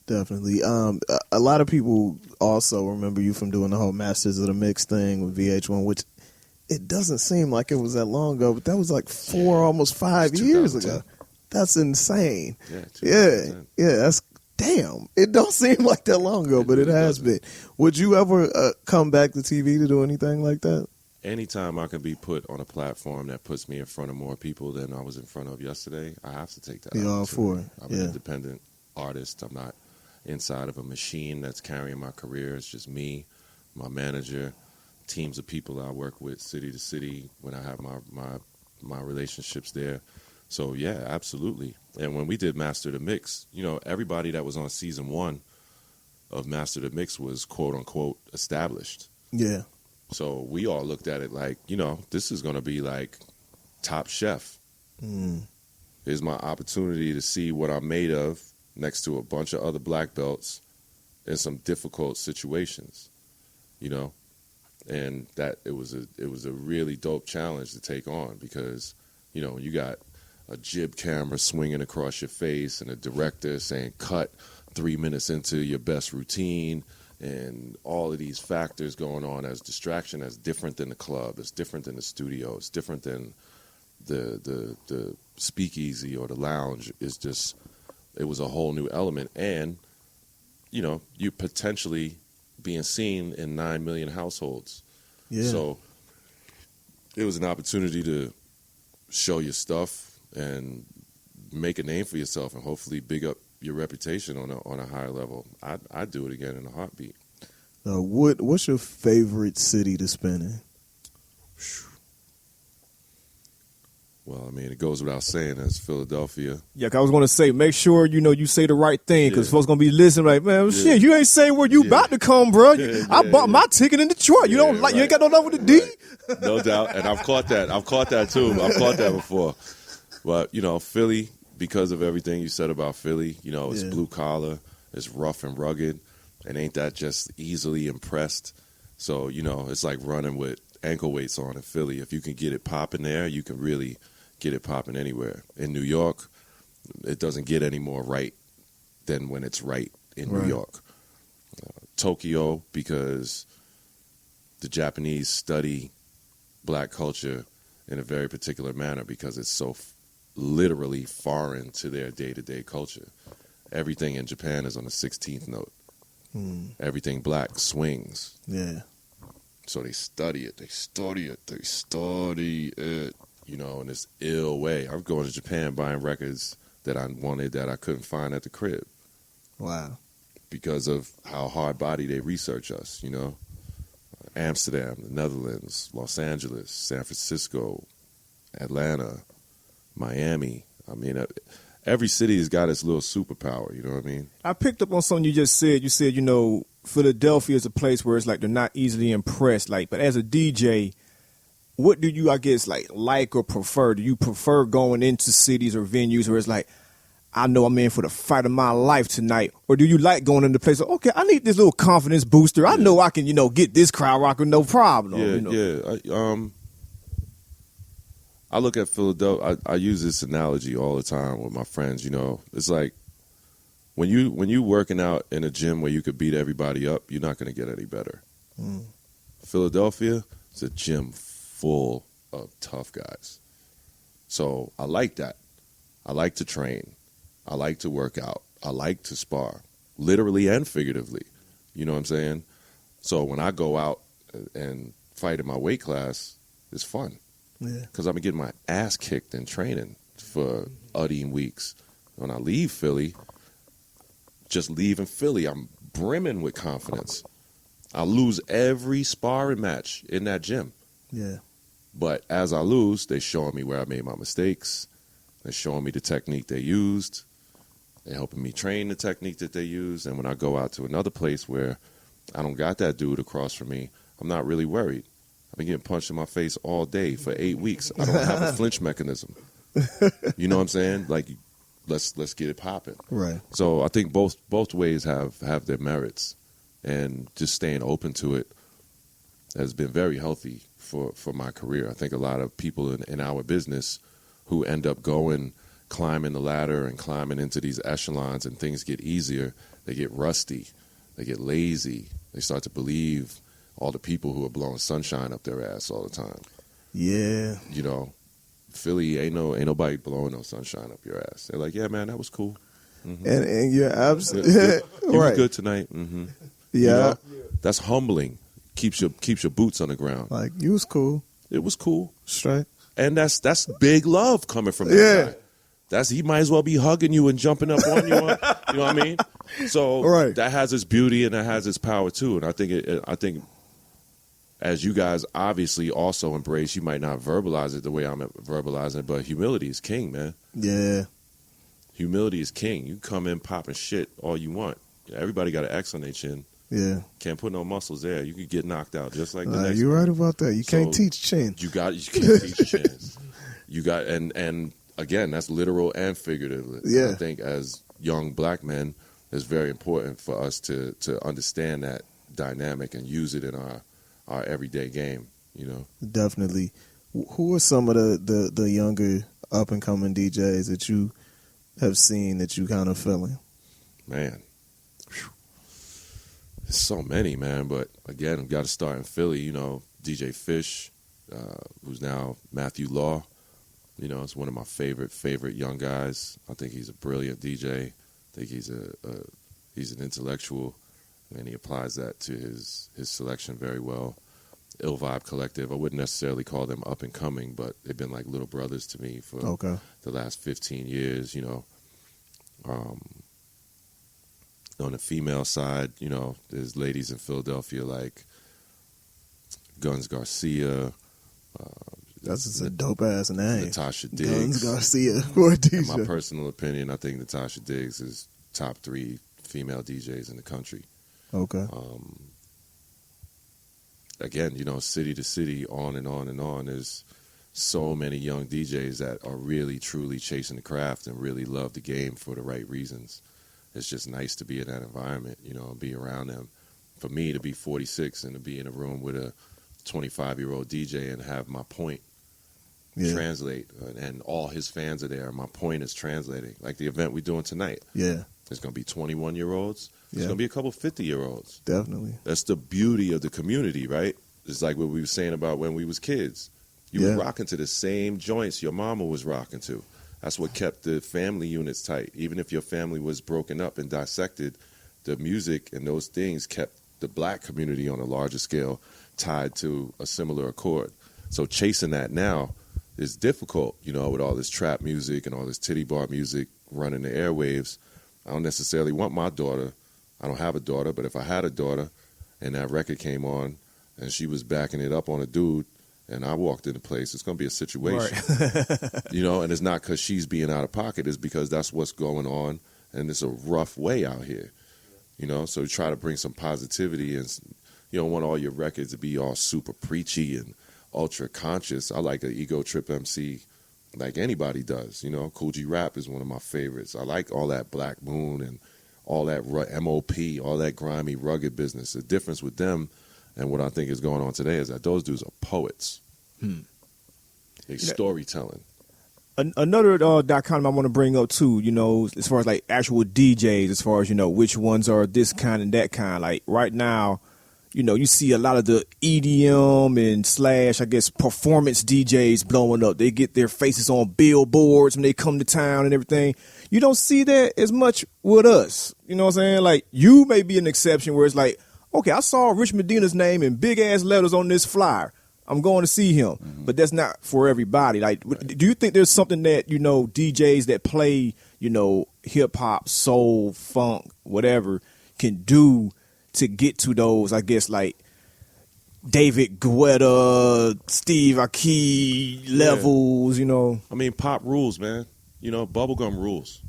Definitely. A lot of people also remember you from doing the whole Masters of the Mix thing with VH1, which it doesn't seem like it was that long ago, but that was like 4, almost 5 years ago. That's insane. Yeah. That's damn. It don't seem like that long ago, but it has been. Would you ever come back to TV to do anything like that? anytime I can be put on a platform that puts me in front of more people than I was in front of yesterday, I have to take that. Be all for it. I'm an independent artist. I'm not inside of a machine that's carrying my career. It's just me, my manager, teams of people I work with, city to city, when I have my relationships there. So, yeah, absolutely. And when we did Master the Mix, you know, everybody that was on season 1 of Master the Mix was quote-unquote established. Yeah. So we all looked at it like, you know, this is going to be like Top Chef. Here's my opportunity to see what I'm made of next to a bunch of other black belts in some difficult situations, you know. And that it was a really dope challenge to take on because, you know, you got a jib camera swinging across your face and a director saying cut 3 minutes into your best routine and all of these factors going on as distraction that's different than the club, it's different than the studio, it's different than the speakeasy or the lounge. It's just, it was a whole new element. And, you know, you potentially being seen in 9 million households. Yeah. So it was an opportunity to show your stuff and make a name for yourself and hopefully big up your reputation on a higher level. I'd do it again in a heartbeat. What's your favorite city to spend in? Well, I mean, it goes without saying, that's Philadelphia. Yeah, I was going to say, make sure, you know, you say the right thing because folks going to be listening like, man, shit, you ain't saying where you about to come, bro. I bought my ticket in Detroit. You don't like, you ain't got no love with the D? No doubt. And I've caught that. I've caught that too. I've caught that before. But, you know, Philly, because of everything you said about Philly, you know, it's blue collar, it's rough and rugged, and ain't that just easily impressed? So, you know, it's like running with ankle weights on in Philly. If you can get it popping there, you can really get it popping anywhere. In New York, it doesn't get any more right than when it's right in New York. Tokyo, because the Japanese study black culture in a very particular manner because it's so literally foreign to their day-to-day culture. Everything in Japan is on the 16th note. Everything black swings. Yeah. So they study it. They study it, you know, in this ill way. I'm going to Japan buying records that I wanted that I couldn't find at the crib. Wow. Because of how hard-body they research us, you know. Amsterdam, the Netherlands, Los Angeles, San Francisco, Atlanta, Miami. I mean, every city has got its little superpower, you know what I mean? I picked up on something you just said. You said, you know, Philadelphia is a place where it's like they're not easily impressed. Like, but as a DJ, what do you, I guess, like or prefer? Do you prefer going into cities or venues where it's like, I know I'm in for the fight of my life tonight? Or do you like going into places, okay, I need this little confidence booster. I know I can, you know, get this crowd rocking no problem. Yeah, you know? yeah. I look at Philadelphia, I use this analogy all the time with my friends, you know. It's like when you working out in a gym where you could beat everybody up, you're not going to get any better. Philadelphia is a gym full of tough guys. So I like that. I like to train. I like to work out. I like to spar, literally and figuratively. You know what I'm saying? So when I go out and fight in my weight class, it's fun. Yeah. Because I've been getting my ass kicked in training for udding weeks. When I leave Philly, just leaving Philly, I'm brimming with confidence. I lose every sparring match in that gym. Yeah. But as I lose, they're showing me where I made my mistakes. They're showing me the technique they used. They're helping me train the technique that they use. And when I go out to another place where I don't got that dude across from me, I'm not really worried. I've been getting punched in my face all day for 8 weeks. I don't have a flinch mechanism. You know what I'm saying? Like, let's get it popping. Right. So I think both ways have their merits. And just staying open to it has been very healthy for my career. I think a lot of people in our business who end up climbing the ladder and climbing into these echelons and things get easier, they get rusty, they get lazy, they start to believe all the people who are blowing sunshine up their ass all the time. Yeah. You know, Philly ain't nobody blowing no sunshine up your ass. They're like, yeah, man, that was cool. Mm-hmm. And you're absolutely you right. was good tonight. Mm-hmm. Yeah. You know, that's humbling. keeps your boots on the ground. Like, you was cool. It was cool. Straight. And that's big love coming from that guy. He might as well be hugging you and jumping up on you. You know what I mean? So that has its beauty and that has its power too. And I think as you guys obviously also embrace, you might not verbalize it the way I'm verbalizing it, but humility is king, man. Yeah. Humility is king. You come in popping shit all you want. Everybody got an X on their chin. Yeah. Can't put no muscles there. You could get knocked out just like the next. You're right about that. You can't teach chin. You can't teach chins. You got and again, that's literal and figurative. Yeah. I think as young black men, it's very important for us to understand that dynamic and use it in our everyday game. You know. Definitely. Who are some of the younger up and coming DJs that you have seen that you kind of feeling? Man. There's so many, man, but again, we've got to start in Philly, you know, DJ Fish, who's now Matthew Law, you know, it's one of my favorite young guys. I think he's a brilliant DJ. I think he's an intellectual, and he applies that to his selection very well. Ill Vibe Collective, I wouldn't necessarily call them up and coming, but they've been like little brothers to me for the last 15 years, you know. On the female side, you know, there's ladies in Philadelphia like Guns Garcia. That's just a dope ass name. Natasha Diggs. Guns Garcia for a DJ. In my personal opinion, I think Natasha Diggs is top 3 female DJs in the country. Okay. Again, you know, city to city, on and on and on. There's so many young DJs that are really, truly chasing the craft and really love the game for the right reasons. It's just nice to be in that environment, you know, and be around them. For me to be 46 and to be in a room with a 25-year-old DJ and have my point translate, and all his fans are there, my point is translating. Like the event we're doing tonight. Yeah. There's going to be 21-year-olds. There's going to be a couple 50-year-olds. Definitely. That's the beauty of the community, right? It's like what we were saying about when we was kids. You were rocking to the same joints your mama was rocking to. That's what kept the family units tight. Even if your family was broken up and dissected, the music and those things kept the black community on a larger scale tied to a similar accord. So chasing that now is difficult, you know, with all this trap music and all this titty bar music running the airwaves. I don't necessarily want my daughter. I don't have a daughter, but if I had a daughter and that record came on and she was backing it up on a dude, and I walked into place, it's going to be a situation. Right. You know, and it's not because she's being out of pocket. It's because that's what's going on, and it's a rough way out here. You know, so try to bring some positivity, and you don't want all your records to be all super preachy and ultra conscious. I like an ego trip MC like anybody does. You know, Cool G Rap is one of my favorites. I like all that Black Moon and all that MOP, all that grimy, rugged business. The difference with them and what I think is going on today is that those dudes are poets. They storytelling. Another dichotomy I want to bring up too, you know, as far as like actual DJs, as far as, you know, which ones are this kind and that kind. Like right now, you know, you see a lot of the EDM and / I guess performance DJs blowing up. They get their faces on billboards when they come to town and everything. You don't see that as much with us. You know what I'm saying? Like, you may be an exception where it's like, okay, I saw Rich Medina's name in big ass letters on this flyer. I'm going to see him. Mm-hmm. But that's not for everybody. Like, do you think there's something that, you know, DJs that play, you know, hip hop, soul, funk, whatever, can do to get to those, I guess, like David Guetta, Steve Aoki levels, you know? I mean, pop rules, man. You know, bubblegum rules.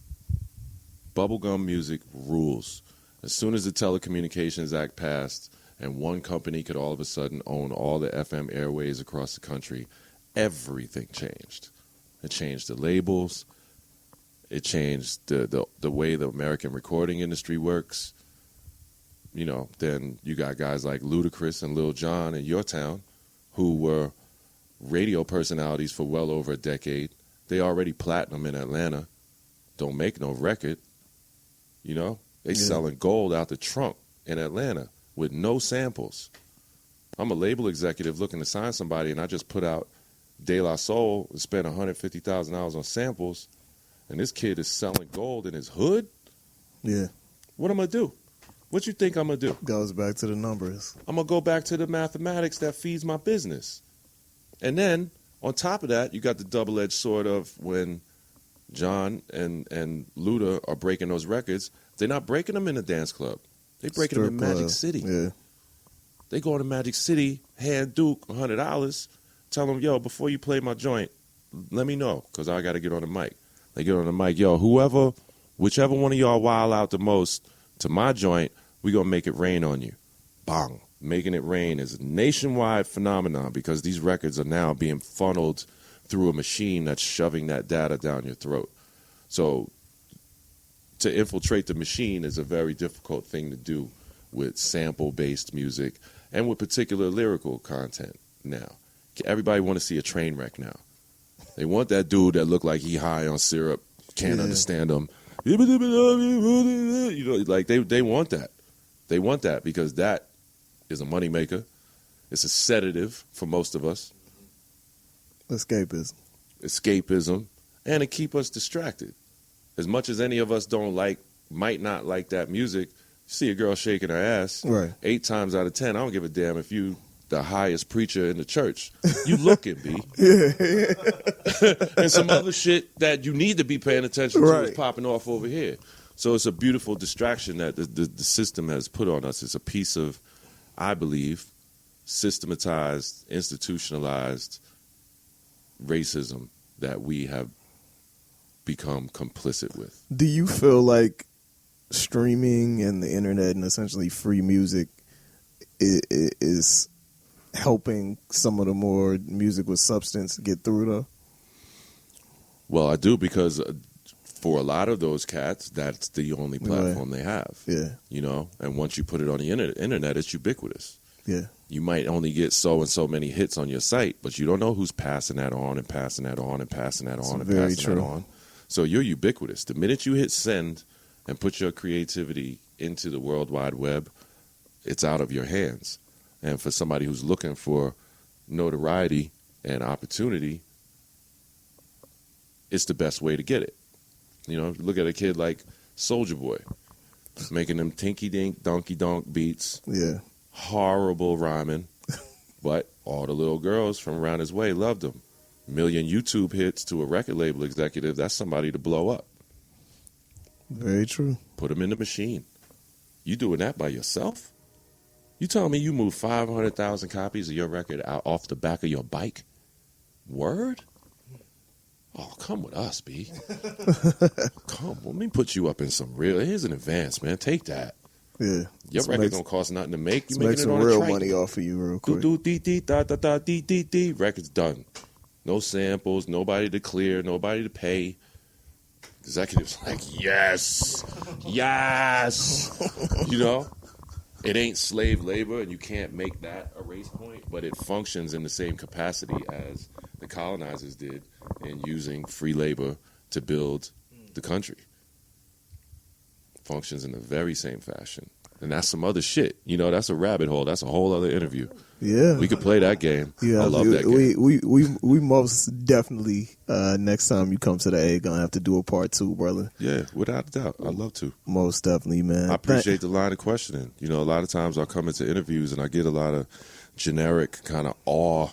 Bubblegum music rules. As soon as the Telecommunications Act passed and one company could all of a sudden own all the FM airways across the country, everything changed. It changed the labels. It changed the way the American recording industry works. You know, then you got guys like Ludacris and Lil Jon in your town who were radio personalities for well over a decade. They already platinum in Atlanta. Don't make no record. You know? They selling gold out the trunk in Atlanta with no samples. I'm a label executive looking to sign somebody, and I just put out De La Soul and spent $150,000 on samples, and this kid is selling gold in his hood? Yeah. What am I going to do? What you think I'm going to do? Goes back to the numbers. I'm going to go back to the mathematics that feeds my business. And then, on top of that, you got the double-edged sword of when John and Luda are breaking those records, they're not breaking them in a dance club. They're breaking them in Magic City. Yeah. They go to Magic City, hand Duke $100, tell him, yo, before you play my joint, let me know, because I got to get on the mic. They get on the mic, yo, whichever one of y'all wild out the most to my joint, we going to make it rain on you. Bang. Making it rain is a nationwide phenomenon because these records are now being funneled through a machine that's shoving that data down your throat. So to infiltrate the machine is a very difficult thing to do with sample-based music and with particular lyrical content now. Everybody want to see a train wreck now. They want that dude that look like he high on syrup, can't understand them. You know, like they want that. They want that because that is a moneymaker. It's a sedative for most of us. Escapism. And it keep us distracted. As much as any of us might not like that music, you see a girl shaking her ass, right. 8 times out of 10, I don't give a damn if you the highest preacher in the church. You looking, B. And some other shit that you need to be paying attention to is popping off over here. So it's a beautiful distraction that the system has put on us. It's a piece of, I believe, systematized, institutionalized racism that we have become complicit with. Do you feel like streaming and the internet and essentially free music is helping some of the more music with substance get through, though? Well, I do, because for a lot of those cats, that's the only platform they have. Yeah. You know, and once you put it on the internet, it's ubiquitous. Yeah. You might only get so and so many hits on your site, but you don't know who's passing that on and passing that on and passing that on and passing that on. So you're ubiquitous. The minute you hit send and put your creativity into the World Wide Web, it's out of your hands. And for somebody who's looking for notoriety and opportunity, it's the best way to get it. You know, look at a kid like Soulja Boy, making them tinky-dink, donkey-donk beats. Yeah. Horrible rhyming, but all the little girls from around his way loved him. Million YouTube hits to a record label executive, that's somebody to blow up. Very true. Put him in the machine. You doing that by yourself? You telling me you moved 500,000 copies of your record out off the back of your bike? Word? Oh, come with us, B. Come, let me put you up in some real. Here's an advance, man. Take that. Yeah. Your record don't cost nothing to make. You making it some on real a train. money off of you real quick. Record's done. No samples, nobody to clear, nobody to pay. Executives like, yes. You know? It ain't slave labor, and you can't make that a race point, but it functions in the same capacity as the colonizers did in using free labor to build the country. Functions in the very same fashion. And that's some other shit. You know, that's a rabbit hole. That's a whole other interview. Yeah. We could play that game. Yeah, I love that game. We most definitely, next time you come to the A, gonna have to do a part 2, brother. Yeah, without a doubt. I'd love to. Most definitely, man. I appreciate the line of questioning. You know, a lot of times I'll come into interviews and I get a lot of generic kind of awe.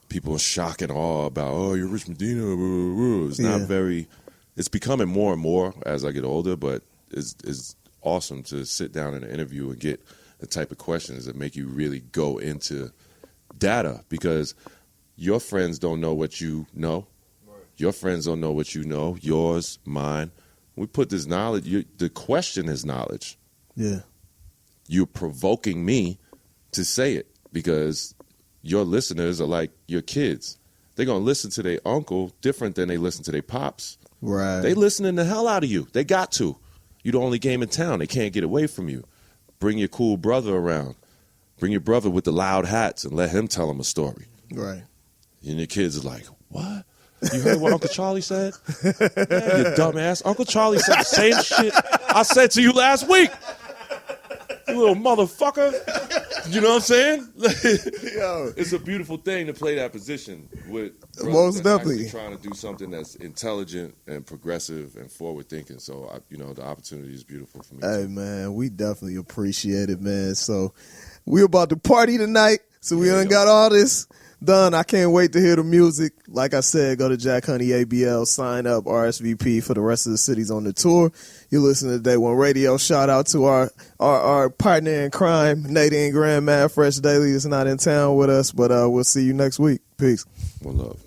People in shock and awe about, oh, you're Rich Medina. It's not very, it's becoming more and more as I get older, but it's awesome to sit down in an interview and get the type of questions that make you really go into data, because your friends don't know what you know. Right. Your friends don't know what you know. Yours, mine. We put this knowledge, the question is knowledge. Yeah. You're provoking me to say it because your listeners are like your kids. They're going to listen to their uncle different than they listen to their pops. Right. They listening the hell out of you. They got to. You're the only game in town. They can't get away from you. Bring your cool brother around. Bring your brother with the loud hats and let him tell them a story. Right. And your kids are like, what? You heard what Uncle Charlie said? Yeah, you dumbass. Uncle Charlie said the same shit I said to you last week. You little motherfucker. You know what I'm saying? Yo. It's a beautiful thing to play that position with brothers Most that's definitely. actually trying to do something that's intelligent and progressive and forward thinking. So, the opportunity is beautiful for me. Hey, too. man, we definitely appreciate it, man. So we're about to party tonight. So we done yo. got all this done. I can't wait to hear the music. Like I said, go to Jack Honey ABL, sign up, RSVP for the rest of the cities on the tour. You listen to Day One Radio. Shout out to our partner in crime, Nadine Grandman. Fresh Daily is not in town with us, but we'll see you next week. Peace. One love.